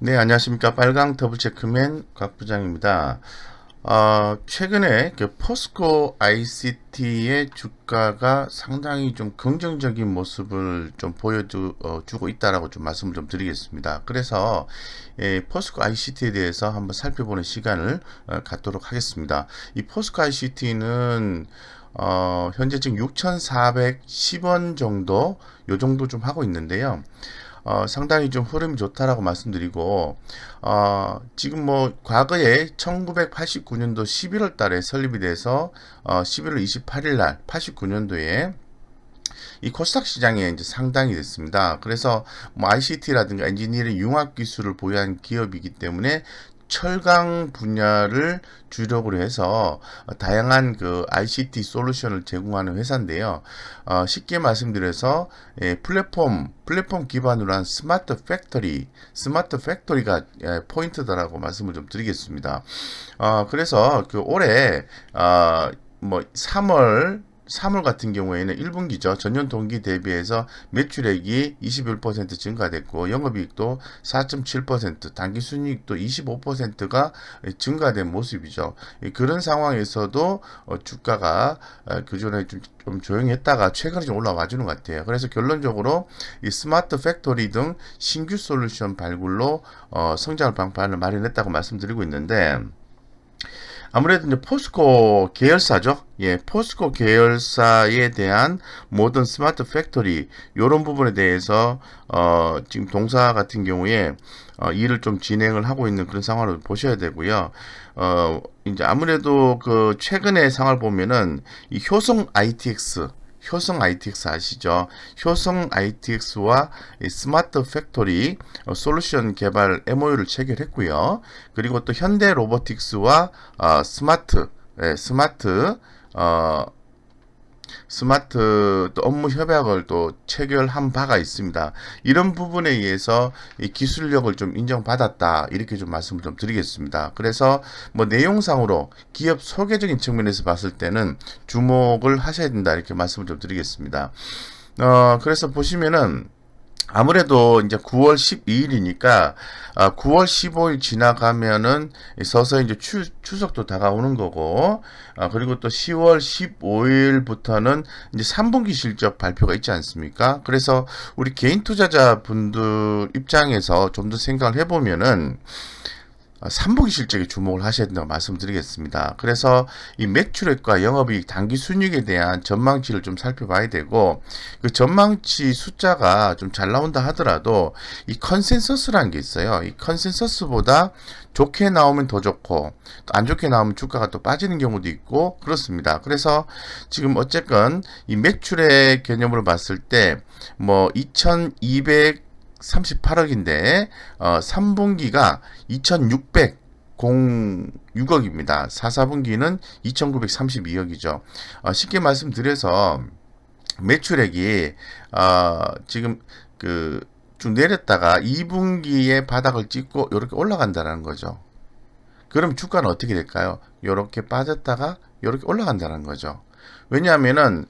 네, 안녕하십니까. 빨강 더블체크맨 곽 부장입니다. 최근에 그 포스코 ICT의 주가가 상당히 좀 긍정적인 모습을 좀 보여주고 있다라고 좀 말씀을 좀 드리겠습니다. 그래서 포스코 ICT에 대해서 한번 살펴보는 시간을 갖도록 하겠습니다. 이 포스코 ICT는 현재 지금 6,410원 정도, 요 정도 좀 하고 있는데요. 상당히 좀 흐름이 좋다라고 말씀드리고, 지금 뭐, 과거에 1989년도 11월 달에 설립이 돼서, 11월 28일 날, 89년도에 이 코스닥 시장에 이제 상당히 됐습니다. 그래서 뭐 ICT라든가 엔지니어링 융합 기술을 보유한 기업이기 때문에 철강 분야를 주력으로 해서 다양한 그 ICT 솔루션을 제공하는 회사인데요. 쉽게 말씀드려서 플랫폼 기반으로 한 스마트 팩토리가 포인트다라고 말씀을 좀 드리겠습니다. 그래서 그 올해 뭐 3월 같은 경우에는 1분기죠. 전년 동기 대비해서 매출액이 21% 증가됐고 영업이익도 4.7%, 당기순이익도 25%가 증가된 모습이죠. 그런 상황에서도 주가가 그전에 좀 조용했다가 최근에 좀 올라와 주는 것 같아요. 그래서 결론적으로 이 스마트 팩토리 등 신규 솔루션 발굴로 성장을 방판을 마련했다고 말씀드리고 있는데, 아무래도 이제 포스코 계열사죠. 예, 포스코 계열사에 대한 모든 스마트 팩토리 요런 부분에 대해서 지금 동사 같은 경우에 일을 좀 진행을 하고 있는 그런 상황을 보셔야 되고요. 이제 아무래도 그 최근의 상황을 보면은 이 효성 ITX 아시죠? 효성 ITX와 스마트 팩토리 솔루션 개발 MOU를 체결했고요. 그리고 또 현대 로보틱스와 어, 스마트 또 업무 협약을 또 체결한 바가 있습니다. 이런 부분에 의해서 이 기술력을 좀 인정받았다 이렇게 좀 말씀을 좀 드리겠습니다. 그래서 뭐 내용상으로 기업 소개적인 측면에서 봤을 때는 주목을 하셔야 된다 이렇게 말씀을 좀 드리겠습니다. 그래서 보시면은 아무래도 이제 9월 12일이니까 9월 15일 지나가면은 서서히 이제 추석도 다가오는 거고, 그리고 또 10월 15일부터는 이제 3분기 실적 발표가 있지 않습니까? 그래서 우리 개인 투자자 분들 입장에서 좀 더 생각을 해보면은 3분기 실적에 주목을 하셔야 된다고 말씀드리겠습니다. 그래서 이 매출액과 영업이익, 당기 순이익에 대한 전망치를 좀 살펴봐야 되고, 그 전망치 숫자가 좀 잘 나온다 하더라도 이 컨센서스라는 게 있어요. 이 컨센서스보다 좋게 나오면 더 좋고 또 안 좋게 나오면 주가가 또 빠지는 경우도 있고 그렇습니다. 그래서 지금 어쨌건 이 매출의 개념으로 봤을 때 뭐 2238억인데 3분기가 2606억입니다. 4분기는 2932억이죠. 쉽게 말씀드려서 매출액이 지금 그 쭉 내렸다가 2분기에 바닥을 찍고 이렇게 올라간다는 거죠. 그럼 주가는 어떻게 될까요? 이렇게 빠졌다가 이렇게 올라간다는 거죠. 왜냐하면은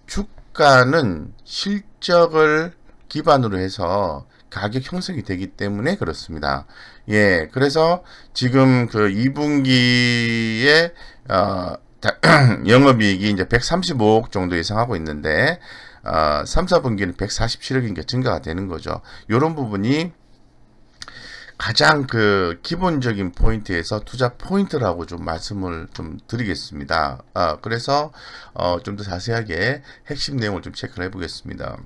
주가는 실적을 기반으로 해서 가격 형성이 되기 때문에 그렇습니다. 예, 그래서 지금 그 2분기에 영업이익이 이제 135억 정도 예상하고 있는데 3, 4분기는 147억인가 증가가 되는 거죠. 이런 부분이 가장 그 기본적인 포인트에서 투자 포인트라고 좀 말씀을 좀 드리겠습니다. 그래서 좀 더 자세하게 핵심 내용을 좀 체크를 해보겠습니다.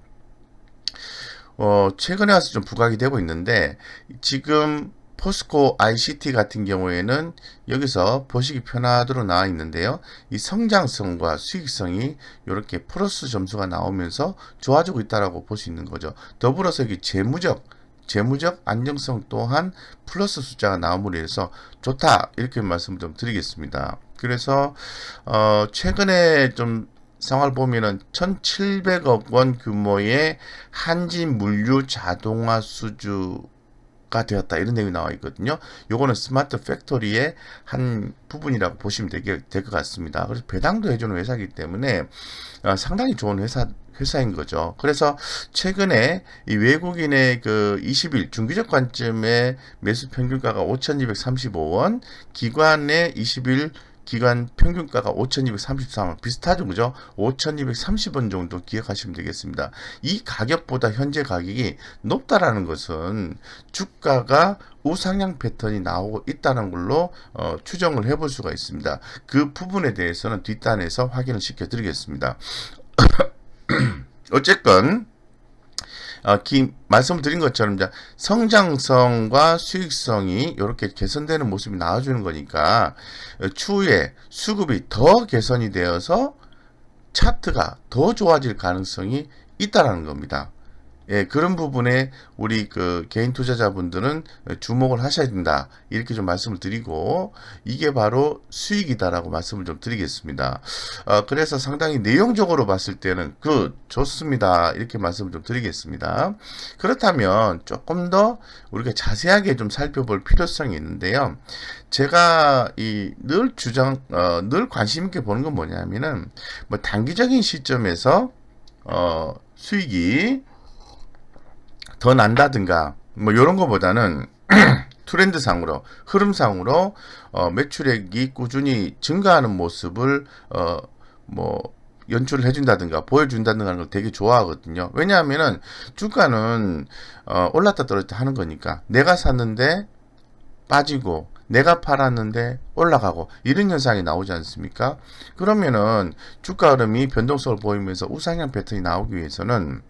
최근에 와서 좀 부각이 되고 있는데 지금 포스코 ICT 같은 경우에는 여기서 보시기 편하도록 나와 있는데요. 이 성장성과 수익성이 이렇게 플러스 점수가 나오면서 좋아지고 있다라고 볼 수 있는 거죠. 더불어서 이 재무적 안정성 또한 플러스 숫자가 나옴으로 해서 좋다 이렇게 말씀을 좀 드리겠습니다. 그래서 최근에 좀 상황을 보면은 1,700억 원 규모의 한진 물류 자동화 수주 가 되었다 이런 내용이 나와 있거든요. 요거는 스마트 팩토리의 한 부분이라고 보시면 될 것 같습니다. 그래서 배당도 해주는 회사이기 때문에 상당히 좋은 회사인 거죠. 그래서 최근에 이 외국인의 그 20일 중기적 관점의 매수 평균가가 5,235원, 기관의 20일 기간 평균가가 5,233원 비슷하죠, 그죠? 5,230원 정도 기억하시면 되겠습니다. 이 가격보다 현재 가격이 높다라는 것은 주가가 우상향 패턴이 나오고 있다는 걸로 추정을 해볼 수가 있습니다. 그 부분에 대해서는 뒷단에서 확인을 시켜드리겠습니다. 어쨌건 말씀을 드린 것처럼 이제 성장성과 수익성이 이렇게 개선되는 모습이 나와주는 거니까 추후에 수급이 더 개선이 되어서 차트가 더 좋아질 가능성이 있다라는 겁니다. 예, 그런 부분에 우리 그 개인 투자자분들은 주목을 하셔야 된다. 이렇게 좀 말씀을 드리고, 이게 바로 수익이다라고 말씀을 좀 드리겠습니다. 그래서 상당히 내용적으로 봤을 때는 좋습니다. 이렇게 말씀을 좀 드리겠습니다. 그렇다면 조금 더 우리가 자세하게 좀 살펴볼 필요성이 있는데요. 제가 늘 관심 있게 보는 건 뭐냐면은, 뭐 단기적인 시점에서, 수익이 더 난다든가 뭐 이런 거보다는 트렌드상으로 흐름상으로 매출액이 꾸준히 증가하는 모습을 뭐 연출을 해준다든가 보여준다든가 하는 걸 되게 좋아하거든요. 왜냐하면은 주가는 올랐다 떨어졌다 하는 거니까 내가 샀는데 빠지고 내가 팔았는데 올라가고 이런 현상이 나오지 않습니까? 그러면은 주가 흐름이 변동성을 보이면서 우상향 패턴이 나오기 위해서는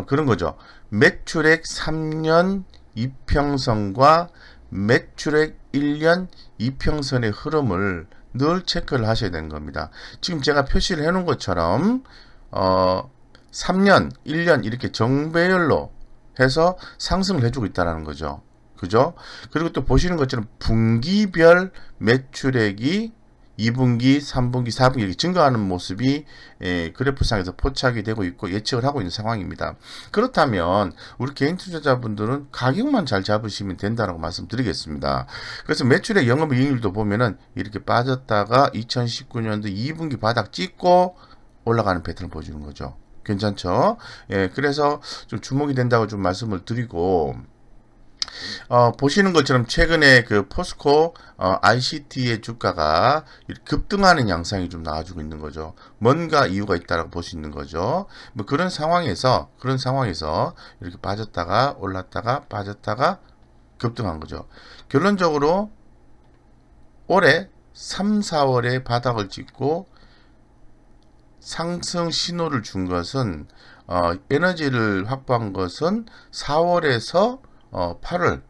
그런 거죠. 매출액 3년 이평선과 매출액 1년 이평선의 흐름을 늘 체크를 하셔야 되는 겁니다. 지금 제가 표시를 해놓은 것처럼 3년, 1년 이렇게 정배열로 해서 상승을 해주고 있다는 거죠. 그죠? 그리고 또 보시는 것처럼 분기별 매출액이 2분기, 3분기, 4분기 이렇게 증가하는 모습이 그래프상에서 포착이 되고 있고 예측을 하고 있는 상황입니다. 그렇다면 우리 개인 투자자분들은 가격만 잘 잡으시면 된다고 말씀드리겠습니다. 그래서 매출액 영업이익률도 보면은 이렇게 빠졌다가 2019년도 2분기 바닥 찍고 올라가는 패턴을 보여주는 거죠. 괜찮죠? 예, 그래서 좀 주목이 된다고 좀 말씀을 드리고 보시는 것처럼 최근에 그 포스코 ICT의 주가가 급등하는 양상이 좀 나와주고 있는 거죠. 뭔가 이유가 있다라고 볼 수 있는 거죠. 뭐 그런 상황에서 이렇게 빠졌다가 올랐다가 빠졌다가 급등한 거죠. 결론적으로 올해 3, 4월에 바닥을 찍고 상승 신호를 준 것은 에너지를 확보한 것은 4월에서 8월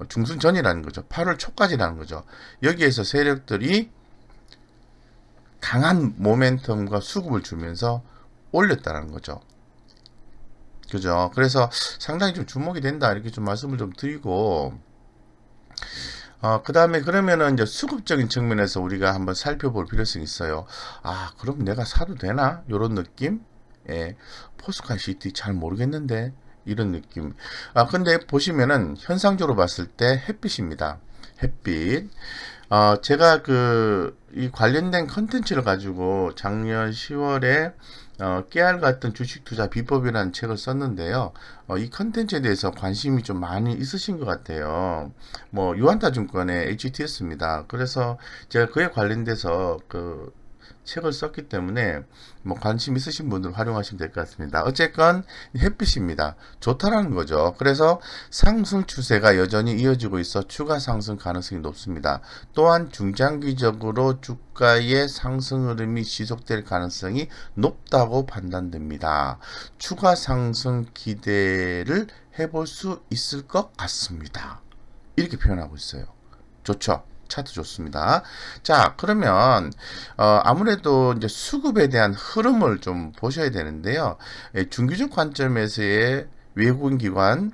중순 전이라는 거죠. 8월 초까지라는 거죠. 여기에서 세력들이 강한 모멘텀과 수급을 주면서 올렸다는 거죠. 그죠? 그래서 상당히 좀 주목이 된다. 이렇게 좀 말씀을 좀 드리고, 그 다음에 그러면은 이제 수급적인 측면에서 우리가 한번 살펴볼 필요성이 있어요. 그럼 내가 사도 되나? 요런 느낌? 예. 포스코 ICT 잘 모르겠는데. 이런 느낌. 근데 보시면은 현상적으로 봤을 때 햇빛입니다. 햇빛. 제가 이 관련된 컨텐츠를 가지고 작년 10월에 깨알 같은 주식 투자 비법이라는 책을 썼는데요. 이 컨텐츠에 대해서 관심이 좀 많이 있으신 것 같아요. 뭐 유한타증권의 HTS입니다. 그래서 제가 그에 관련돼서 책을 썼기 때문에 뭐 관심 있으신 분들 활용하시면 될 것 같습니다. 어쨌건 햇빛입니다. 좋다라는 거죠. 그래서 상승 추세가 여전히 이어지고 있어 추가 상승 가능성이 높습니다. 또한 중장기적으로 주가의 상승 흐름이 지속될 가능성이 높다고 판단됩니다. 추가 상승 기대를 해볼 수 있을 것 같습니다. 이렇게 표현하고 있어요. 좋죠? 차트 좋습니다. 자, 그러면 아무래도 이제 수급에 대한 흐름을 좀 보셔야 되는데요. 중기적 관점에서의 외국인 기관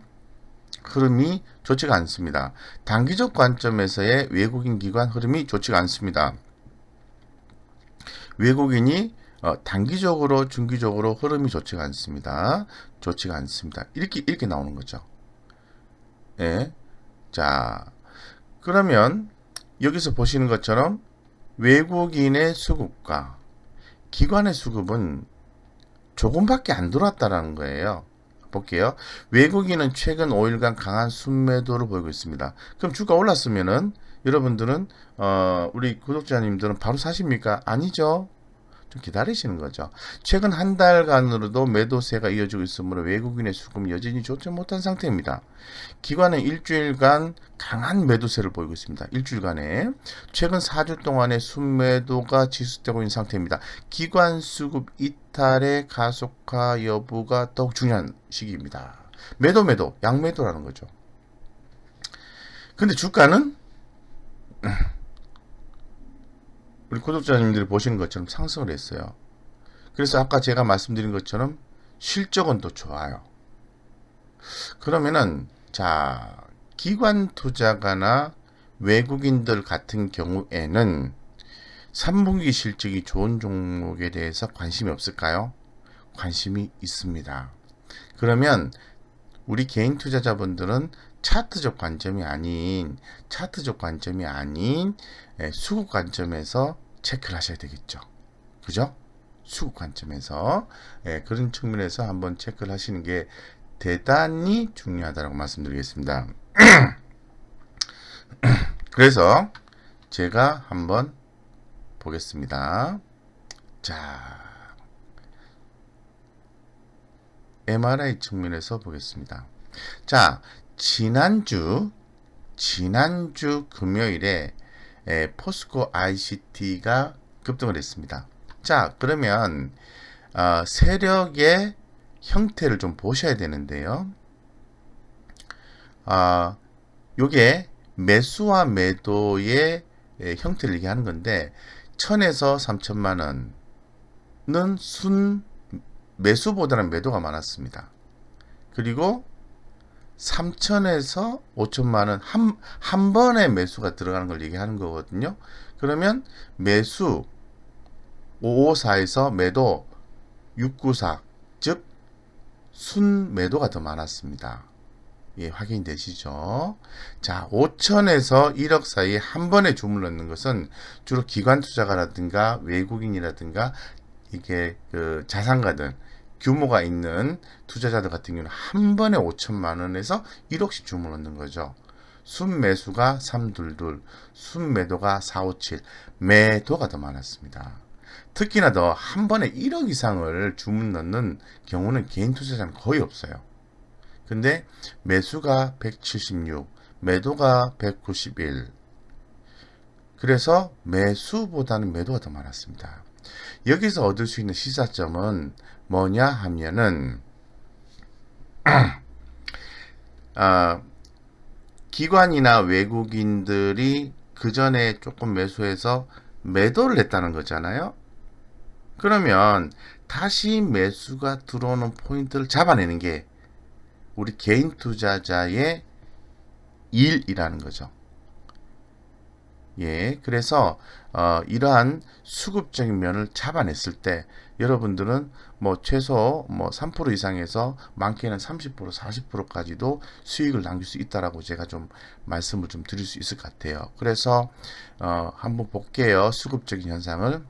흐름이 좋지가 않습니다. 단기적 관점에서의 외국인 기관 흐름이 좋지가 않습니다. 외국인이 단기적으로, 중기적으로 흐름이 좋지가 않습니다. 좋지가 않습니다. 이렇게 나오는 거죠. 예. 자, 그러면 여기서 보시는 것처럼 외국인의 수급과 기관의 수급은 조금밖에 안 들어왔다라는 거예요. 볼게요. 외국인은 최근 5일간 강한 순매도를 보이고 있습니다. 그럼 주가 올랐으면은 여러분들은 우리 구독자님들은 바로 사십니까? 아니죠. 좀 기다리시는 거죠. 최근 한 달간으로도 매도세가 이어지고 있으므로 외국인의 수급은 여전히 좋지 못한 상태입니다. 기관은 일주일간 강한 매도세를 보이고 있습니다. 일주일간에 최근 4주 동안의 순매도가 지속되고 있는 상태입니다. 기관 수급 이탈의 가속화 여부가 더욱 중요한 시기입니다. 매도, 양매도라는 거죠. 근데 주가는 우리 구독자님들이 보시는 것처럼 상승을 했어요. 그래서 아까 제가 말씀드린 것처럼 실적은 또 좋아요. 그러면은 자, 기관 투자가나 외국인들 같은 경우에는 3분기 실적이 좋은 종목에 대해서 관심이 없을까요? 관심이 있습니다. 그러면 우리 개인 투자자분들은 차트적 관점이 아닌 수급 관점에서 체크를 하셔야 되겠죠. 그죠? 수급 관점에서 그런 측면에서 한번 체크를 하시는 게 대단히 중요하다고 말씀드리겠습니다. 그래서 제가 한번 보겠습니다. 자, MRI 측면에서 보겠습니다. 자, 지난주 금요일에 포스코 ICT가 급등을 했습니다. 자, 그러면 세력의 형태를 좀 보셔야 되는데요. 요게 매수와 매도의 형태를 얘기하는 건데 1000에서 3000만 원은 순 매수보다는 매도가 많았습니다. 그리고 3천에서 5천만 원 한 번에 매수가 들어가는 걸 얘기하는 거거든요. 그러면 매수 554에서 매도 694, 즉 순매도가 더 많았습니다. 예, 확인되시죠? 자, 5천에서 1억 사이에 한 번에 주문 넣는 것은 주로 기관 투자가라든가 외국인이라든가 이게 그 자산가들 규모가 있는 투자자들 같은 경우는 한 번에 5천만 원에서 1억씩 주문 넣는 거죠. 순매수가 322, 순매도가 457, 매도가 더 많았습니다. 특히나 더 한 번에 1억 이상을 주문 넣는 경우는 개인 투자자는 거의 없어요. 근데 매수가 176, 매도가 191. 그래서 매수보다는 매도가 더 많았습니다. 여기서 얻을 수 있는 시사점은 뭐냐 하면은 기관이나 외국인들이 그 전에 조금 매수해서 매도를 했다는 거잖아요. 그러면 다시 매수가 들어오는 포인트를 잡아내는 게 우리 개인 투자자의 일이라는 거죠. 예, 그래서 이러한 수급적인 면을 잡아냈을 때 여러분들은 뭐 최소 뭐 3% 이상에서 많게는 30%, 40%까지도 수익을 남길 수 있다라고 제가 좀 말씀을 좀 드릴 수 있을 것 같아요. 그래서 한번 볼게요. 수급적인 현상을.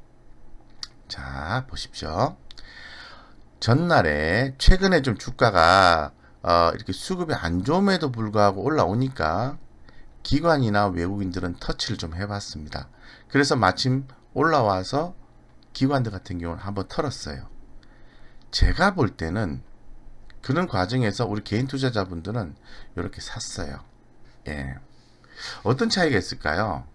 자, 보십시오. 전날에 최근에 좀 주가가 이렇게 수급이 안 좋음에도 불구하고 올라오니까 기관이나 외국인들은 터치를 좀 해봤습니다. 그래서 마침 올라와서 기관들 같은 경우는 한번 털었어요. 제가 볼 때는 그런 과정에서 우리 개인 투자자분들은 이렇게 샀어요. 예. 어떤 차이가 있을까요?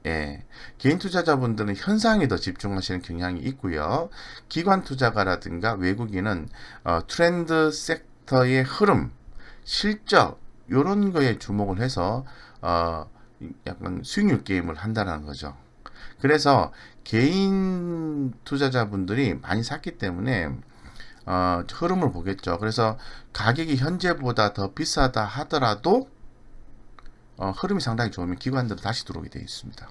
예. 개인 투자자분들은 현상에 더 집중하시는 경향이 있고요. 기관 투자가라든가 외국인은 트렌드 섹터의 흐름, 실적 이런 거에 주목을 해서 약간 수익률 게임을 한다는 거죠. 그래서 개인 투자자분들이 많이 샀기 때문에 흐름을 보겠죠. 그래서 가격이 현재보다 더 비싸다 하더라도 흐름이 상당히 좋으면 기관들은 다시 들어오게 되어 있습니다.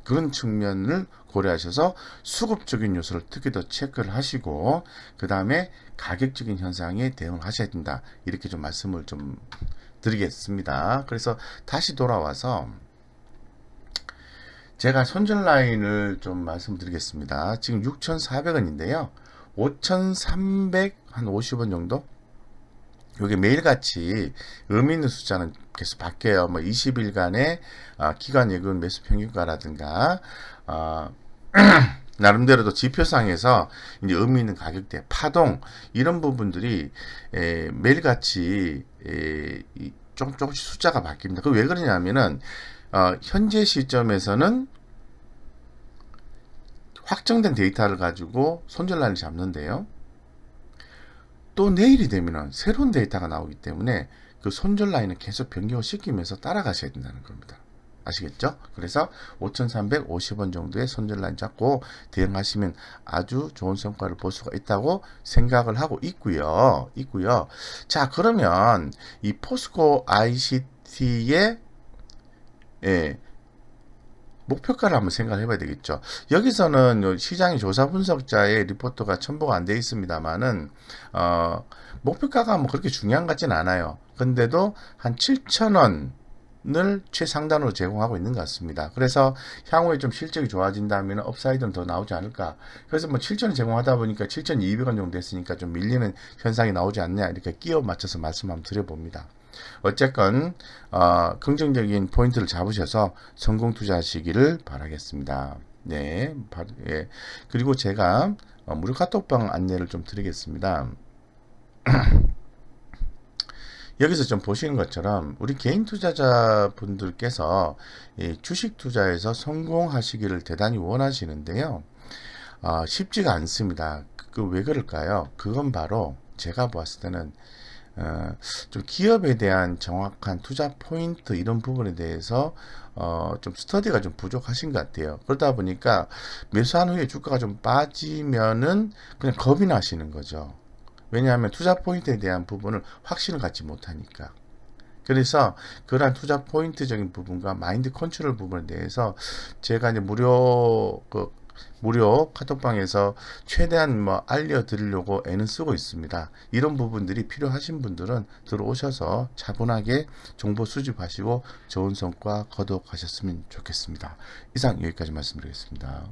그런 측면을 고려하셔서 수급적인 요소를 특히 더 체크를 하시고 그 다음에 가격적인 현상에 대응을 하셔야 된다. 이렇게 좀 말씀을 좀 드리겠습니다. 그래서 다시 돌아와서 제가 손절 라인을 좀 말씀드리겠습니다. 지금 6,400원인데요. 5,350원 정도? 요게 매일같이 의미 있는 숫자는 계속 바뀌어요. 뭐 20일간의 기관 예금 매수 평균가라든가 나름대로도 지표상에서 이제 의미 있는 가격대, 파동 이런 부분들이 매일같이 조금씩 숫자가 바뀝니다. 그 왜 그러냐면은 현재 시점에서는 확정된 데이터를 가지고 손절라인을 잡는데요. 또 내일이 되면은 새로운 데이터가 나오기 때문에 그 손절 라인을 계속 변경을 시키면서 따라가셔야 된다는 겁니다. 아시겠죠? 그래서 5,350원 정도의 손절 라인 잡고 대응하시면 아주 좋은 성과를 볼 수가 있다고 생각을 하고 있고요. 자, 그러면 이 포스코 ICT의 목표가를 한번 생각을 해봐야 되겠죠. 여기서는 시장의 조사 분석자의 리포트가 첨부가 안 되어 있습니다만은 목표가가 뭐 그렇게 중요한 것 같진 않아요. 근데도 한 7,000원을 최상단으로 제공하고 있는 것 같습니다. 그래서 향후에 좀 실적이 좋아진다면 업사이드는 더 나오지 않을까. 그래서 뭐 7,000원 제공하다 보니까 7,200원 정도 됐으니까 좀 밀리는 현상이 나오지 않냐 이렇게 끼워 맞춰서 말씀 한번 드려봅니다. 어쨌건 긍정적인 포인트를 잡으셔서 성공 투자하시기를 바라겠습니다. 네, 예. 그리고 제가 무료 카톡방 안내를 좀 드리겠습니다. 여기서 좀 보시는 것처럼 우리 개인 투자자 분들께서 주식 투자에서 성공하시기를 대단히 원하시는데요. 쉽지가 않습니다. 그 왜 그럴까요? 그건 바로 제가 보았을 때는 좀 기업에 대한 정확한 투자 포인트 이런 부분에 대해서 좀 스터디가 좀 부족하신 것 같아요. 그러다 보니까 매수한 후에 주가가 좀 빠지면은 그냥 겁이 나시는 거죠. 왜냐하면 투자 포인트에 대한 부분을 확신을 갖지 못하니까. 그래서 그러한 투자 포인트적인 부분과 마인드 컨트롤 부분에 대해서 제가 이제 무료 카톡방에서 최대한 뭐 알려드리려고 애는 쓰고 있습니다. 이런 부분들이 필요하신 분들은 들어오셔서 차분하게 정보 수집하시고 좋은 성과 거둬가셨으면 좋겠습니다. 이상 여기까지 말씀드리겠습니다.